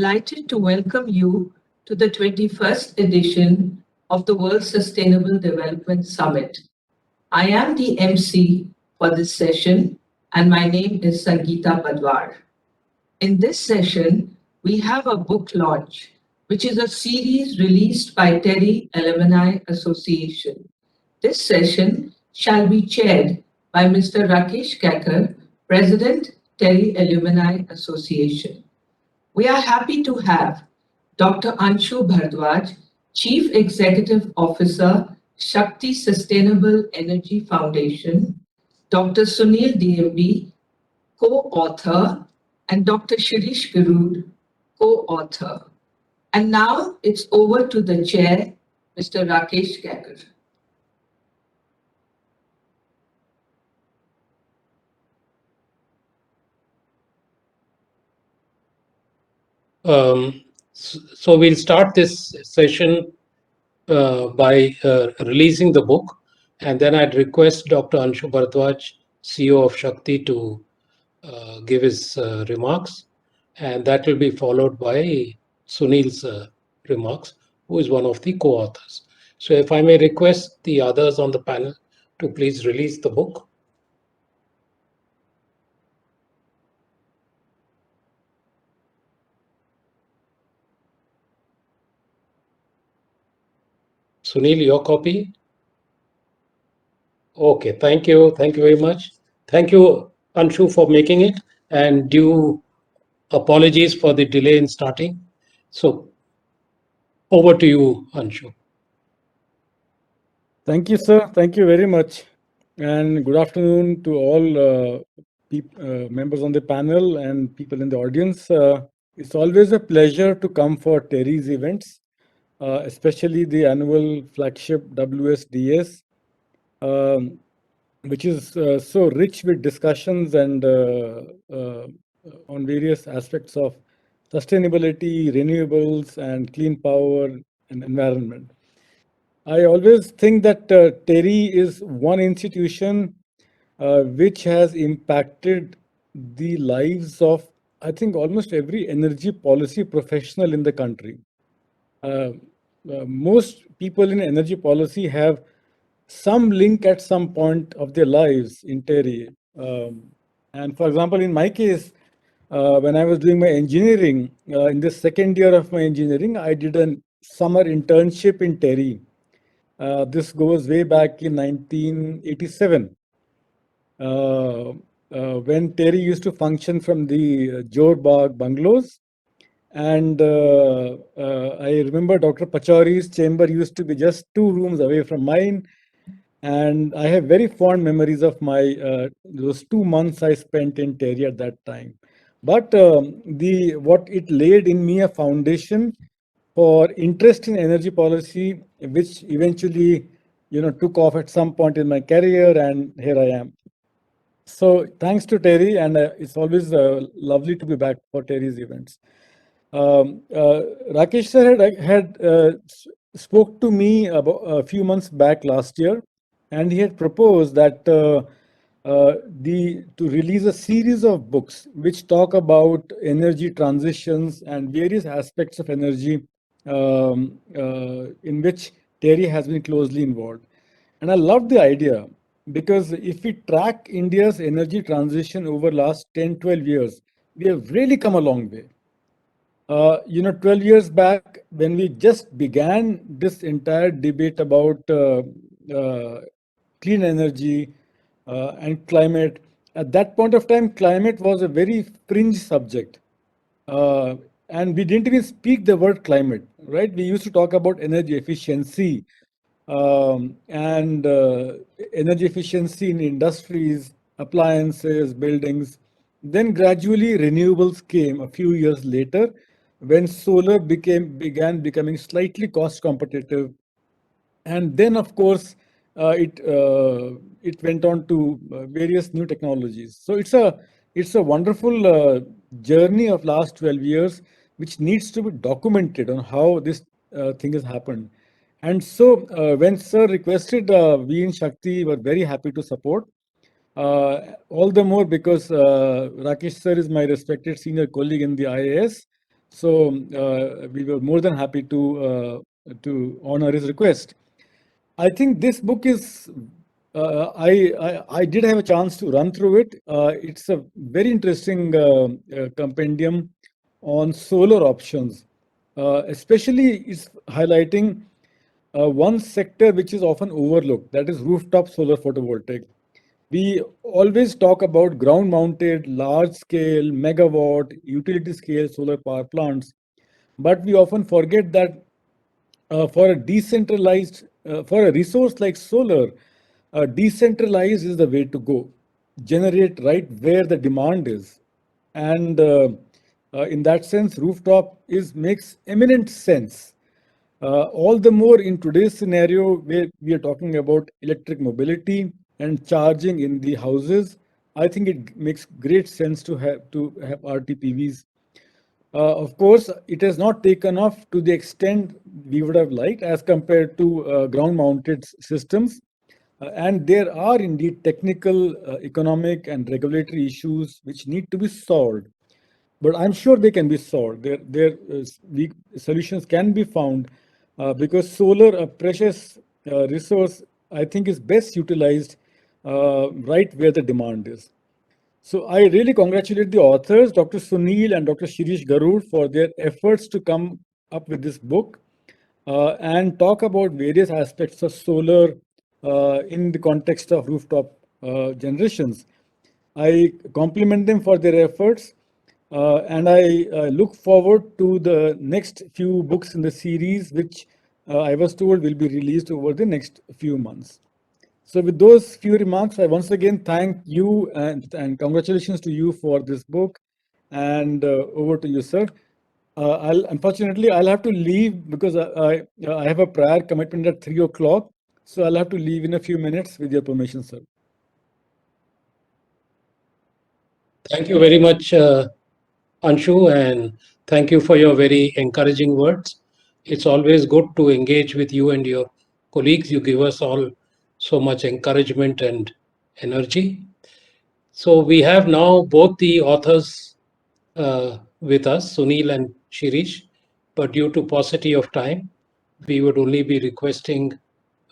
delighted to welcome you to the 21st edition of the World Sustainable Development Summit. I am the MC for this session, and my name is Sangeeta Padwar. In this session, we have a book launch, which is a series released by TERI Alumni Association. This session shall be chaired by Mr. Rakesh Kakkar, President, TERI Alumni Association. We are happy to have Dr. Anshu Bhardwaj, Chief Executive Officer, Shakti Sustainable Energy Foundation, Dr. Suneel Deambi, co-author, and Dr. Shirish Garud, co-author. And now it's over to the chair, Mr. Rakesh Kakkar. So we'll start this session by releasing the book, and then I'd request Dr. Anshu Bharadwaj, CEO of Shakti, to give his remarks, and that will be followed by Sunil's remarks, who is one of the co-authors. So if I may request the others on the panel to please release the book. Sunil, your copy? Okay, thank you. Thank you very much. Thank you, Anshu, for making it, and due apologies for the delay in starting. So over to you, Anshu. Thank you, sir. Thank you very much. And good afternoon to all members on the panel and people in the audience. It's always a pleasure to come for TERI's events, especially the annual flagship WSDS, which is so rich with discussions and on various aspects of sustainability, renewables, and clean power and environment. I always think that TERI is one institution which has impacted the lives of, I think, almost every energy policy professional in the country. Most people in energy policy have some link at some point of their lives in TERI. And for example, in my case, when I was doing my engineering, in the second year of my engineering, I did a summer internship in TERI. This goes way back in 1987, when TERI used to function from the Jor Bagh bungalows. And I remember Dr. Pachauri's chamber used to be just 2 rooms away from mine. And I have very fond memories of my those 2 months I spent in TERI at that time. But what it laid in me a foundation for interest in energy policy, which eventually, took off at some point in my career, and here I am. So thanks to TERI, and it's always lovely to be back for TERI's events. Rakesh sir had spoke to me about a few months back last year, and he had proposed that to release a series of books which talk about energy transitions and various aspects of energy in which TERI has been closely involved. And I love the idea because if we track India's energy transition over last 10, 12 years, we have really come a long way. 12 years back, when we just began this entire debate about clean energy and climate, at that point of time, climate was a very fringe subject. And we didn't even speak the word climate, right? We used to talk about energy efficiency and energy efficiency in industries, appliances, buildings. Then gradually renewables came a few years later when solar began becoming slightly cost competitive. And then, of course, it went on to various new technologies. So it's a wonderful journey of last 12 years, which needs to be documented on how this thing has happened. And so when Sir requested, we in Shakti were very happy to support. All the more because Rakesh Sir is my respected senior colleague in the IAS. So we were more than happy to honor his request. I think this book is. I did have a chance to run through it. It's a very interesting compendium on solar options. Especially, it's highlighting one sector which is often overlooked, that is rooftop solar photovoltaic. We always talk about ground mounted, large scale, megawatt, utility scale solar power plants, but we often forget that for a resource like solar, decentralized is the way to go. Generate right where the demand is, and in that sense, rooftop is makes eminent sense. All the more in today's scenario where we are talking about electric mobility and charging in the houses. I think it makes great sense to have RTPVs. Of course, it has not taken off to the extent we would have liked as compared to ground-mounted systems. And there are indeed technical, economic, and regulatory issues which need to be solved. But I'm sure they can be solved. Solutions can be found because solar, a precious resource, I think is best utilized right where the demand is. So I really congratulate the authors, Dr. Suneel and Dr. Shirish Garud, for their efforts to come up with this book and talk about various aspects of solar in the context of rooftop generations. I compliment them for their efforts, and I look forward to the next few books in the series, which I was told will be released over the next few months. So with those few remarks, I once again thank you and congratulations to you for this book. And over to you, sir. Unfortunately, I'll have to leave because I have a prior commitment at 3 o'clock. So I'll have to leave in a few minutes with your permission, sir. Thank you very much, Anshu, and thank you for your very encouraging words. It's always good to engage with you and your colleagues. You give us all so much encouragement and energy. So we have now both the authors with us, Sunil and Shirish, but due to paucity of time, we would only be requesting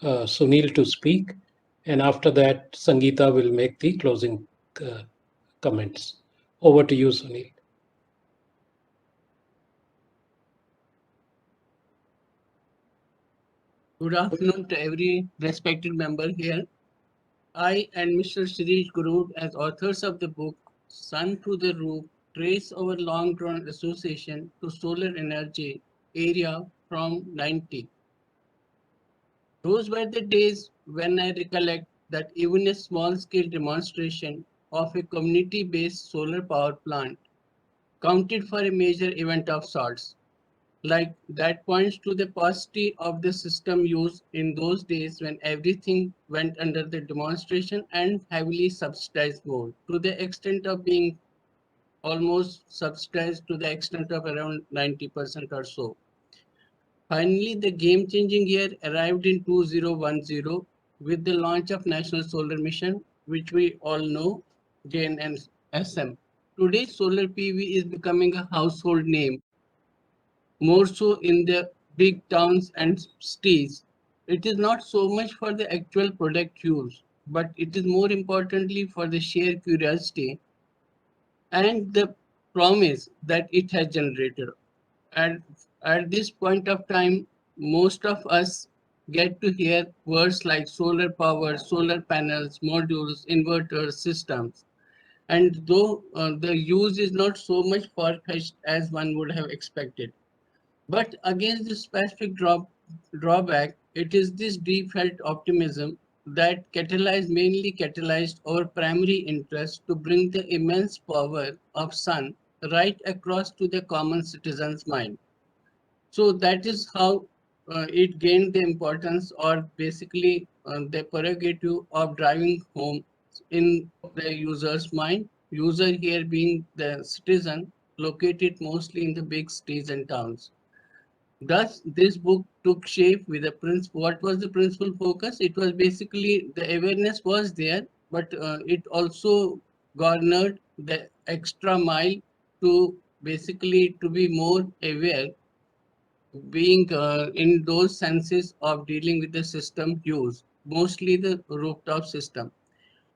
Sunil to speak, and after that, Sangeeta will make the closing uh, comments. Over to you, Sunil. Good afternoon to every respected member here. I and Mr. Shirish Garud, as authors of the book Sun to the Roof, trace our long-drawn association to solar energy area from 90. Those were the days when I recollect that even a small-scale demonstration of a community-based solar power plant counted for a major event of sorts. Like that points to the paucity of the system used in those days when everything went under the demonstration and heavily subsidized mode to the extent of being almost subsidized to the extent of around 90% or so. Finally, the game-changing year arrived in 2010 with the launch of National Solar Mission, which we all know, JNSM. Today, solar PV is becoming a household name more so in the big towns and cities. It is not so much for the actual product use, but it is more importantly for the sheer curiosity and the promise that it has generated. And at this point of time, most of us get to hear words like solar power, solar panels, modules, inverters, systems. And though the use is not so much far-fetched as one would have expected, but against this specific drawback, it is this deep felt optimism that mainly catalyzed our primary interest to bring the immense power of sun right across to the common citizen's mind. So that is how it gained the importance or basically the prerogative of driving home in the user's mind. User here being the citizen located mostly in the big cities and towns. Thus, this book took shape with a principle. What was the principal focus? It was basically the awareness was there, but it also garnered the extra mile to basically to be more aware, being in those senses of dealing with the system use, mostly the rooftop system.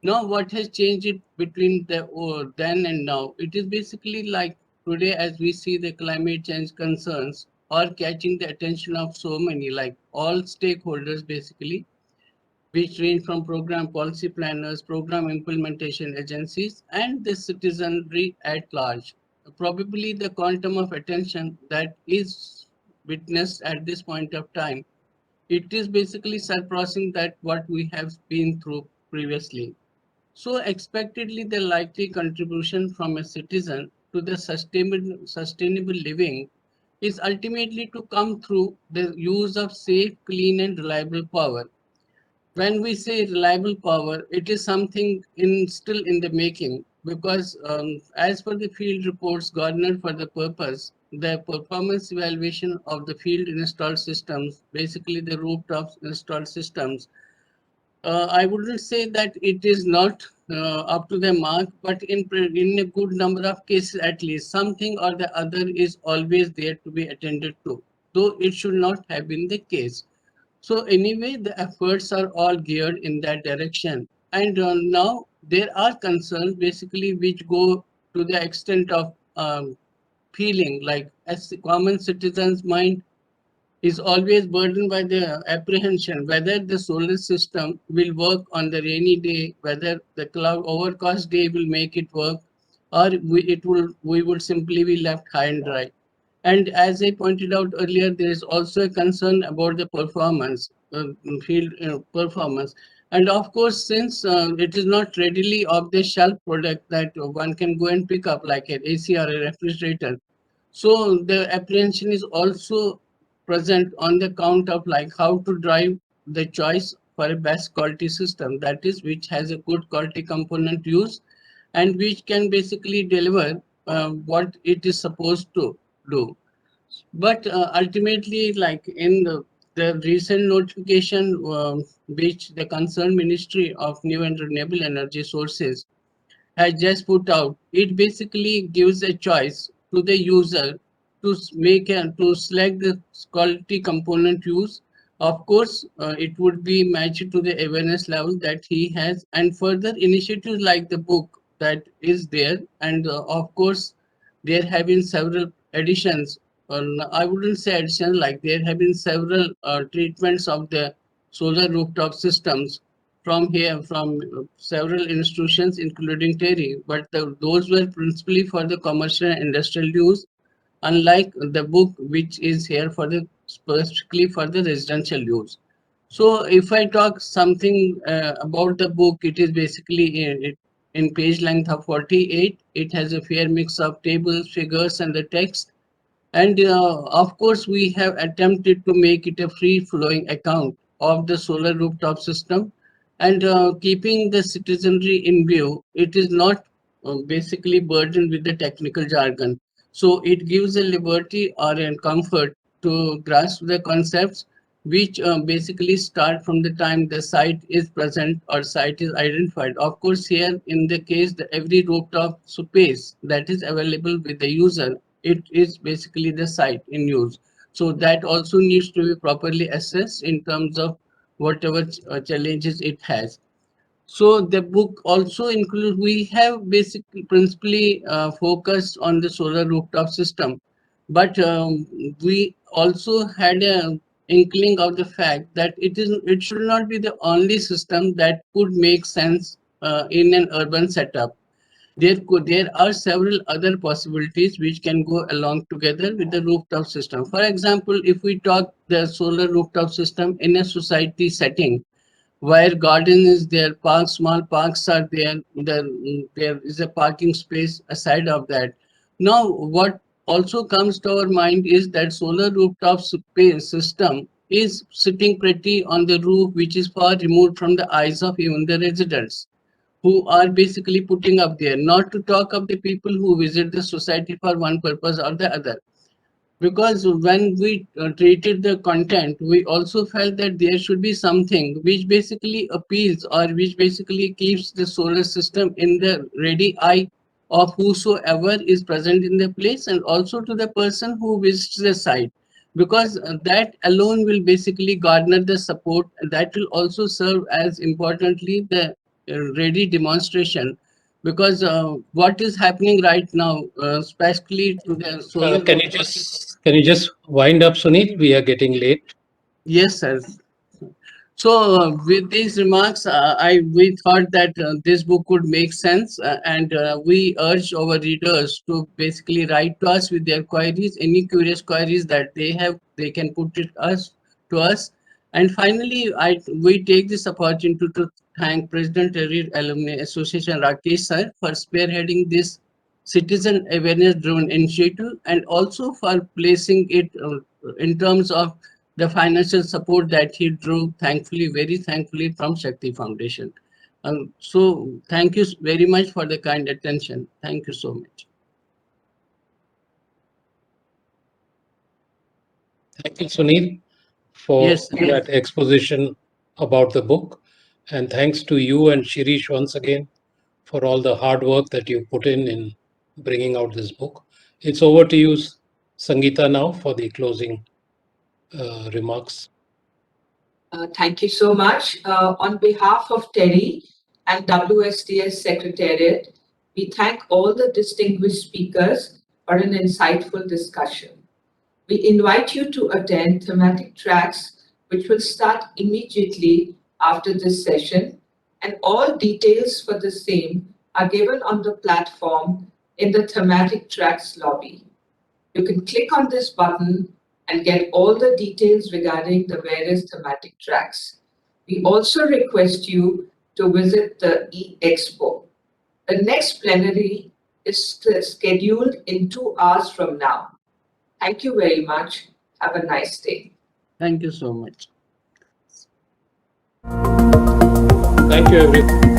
Now, what has changed it between the then and now? It is basically like today, as we see the climate change concerns are catching the attention of so many, like all stakeholders basically, which range from program policy planners, program implementation agencies, and the citizenry at large. Probably the quantum of attention that is witnessed at this point of time, it is basically surpassing that what we have been through previously. So expectedly, the likely contribution from a citizen to the sustainable living is ultimately to come through the use of safe, clean, and reliable power. When we say reliable power, it is something still in the making because, as per the field reports garnered for the purpose, the performance evaluation of the field installed systems, basically the rooftop installed systems, I wouldn't say that it is not up to the mark, but in a good number of cases at least, something or the other is always there to be attended to, though it should not have been the case. So anyway, the efforts are all geared in that direction. And now there are concerns basically which go to the extent of feeling like as the common citizens' mind is always burdened by the apprehension whether the solar system will work on the rainy day, whether the cloud overcast day will make it work, or we would simply be left high and dry. And as I pointed out earlier, there is also a concern about the performance, field performance. And of course, since it is not readily off the shelf product that one can go and pick up like an AC or a refrigerator, so the apprehension is also present on the count of like how to drive the choice for a best quality system, that is which has a good quality component use and which can basically deliver what it is supposed to do. But ultimately, like in the recent notification which the concerned Ministry of New and Renewable Energy Sources has just put out, it basically gives a choice to the user to to select the quality component use. Of course, it would be matched to the awareness level that he has, and further initiatives like the book that is there, and of course, there have been several additions. I wouldn't say additions, like there have been several treatments of the solar rooftop systems from several institutions, including TERI, but those were principally for the commercial and industrial use, unlike the book, which is here for the specifically for the residential use. So, if I talk something about the book, it is basically in page length of 48. It has a fair mix of tables, figures, and the text, and of course, we have attempted to make it a free flowing account of the solar rooftop system. And keeping the citizenry in view, it is not basically burdened with the technical jargon. So it gives a liberty or a comfort to grasp the concepts which basically start from the time the site is present or site is identified. Of course, here in the case, every rooftop space that is available with the user, it is basically the site in use. So that also needs to be properly assessed in terms of whatever challenges it has. So the book also includes, we have basically principally focused on the solar rooftop system, but we also had a inkling of the fact that it should not be the only system that could make sense in an urban setup. There are several other possibilities which can go along together with the rooftop system. For example, if we talk the solar rooftop system in a society setting, where garden is there, parks, small parks are there is a parking space aside of that. Now, what also comes to our mind is that solar rooftop space system is sitting pretty on the roof, which is far removed from the eyes of even the residents who are basically putting up there, not to talk of the people who visit the society for one purpose or the other. Because when we treated the content, we also felt that there should be something which basically appeals or which basically keeps the solar system in the ready eye of whosoever is present in the place, and also to the person who visits the site, because that alone will basically garner the support. That will also serve as importantly the ready demonstration, because what is happening right now, especially to the solar Can you just wind up, Sunil? We are getting late. Yes, sir. So, with these remarks, we thought that this book would make sense, and we urge our readers to basically write to us with their queries, any curious queries that they have, they can put it us to us. And finally, we take this opportunity to thank President TERI Alumni Association Rakesh sir for spearheading this citizen awareness driven initiative, and also for placing it in terms of the financial support that he drew, thankfully, very thankfully, from Shakti Foundation. So thank you very much for the kind attention. Thank you so much. Thank you, Sunil, for Yes, that exposition about the book. And thanks to you and Shirish once again for all the hard work that you put in bringing out this book. It's over to you, Sangeeta, now for the closing remarks. Thank you so much. On behalf of TERI and WSTS Secretariat, we thank all the distinguished speakers for an insightful discussion. We invite you to attend thematic tracks, which will start immediately after this session, and all details for the same are given on the platform in the thematic tracks lobby. You can click on this button and get all the details regarding the various thematic tracks. We also request you to visit the e-expo. The next plenary is scheduled in 2 hours from now. Thank you very much. Have a nice day. thank you so much. Thank you, everyone.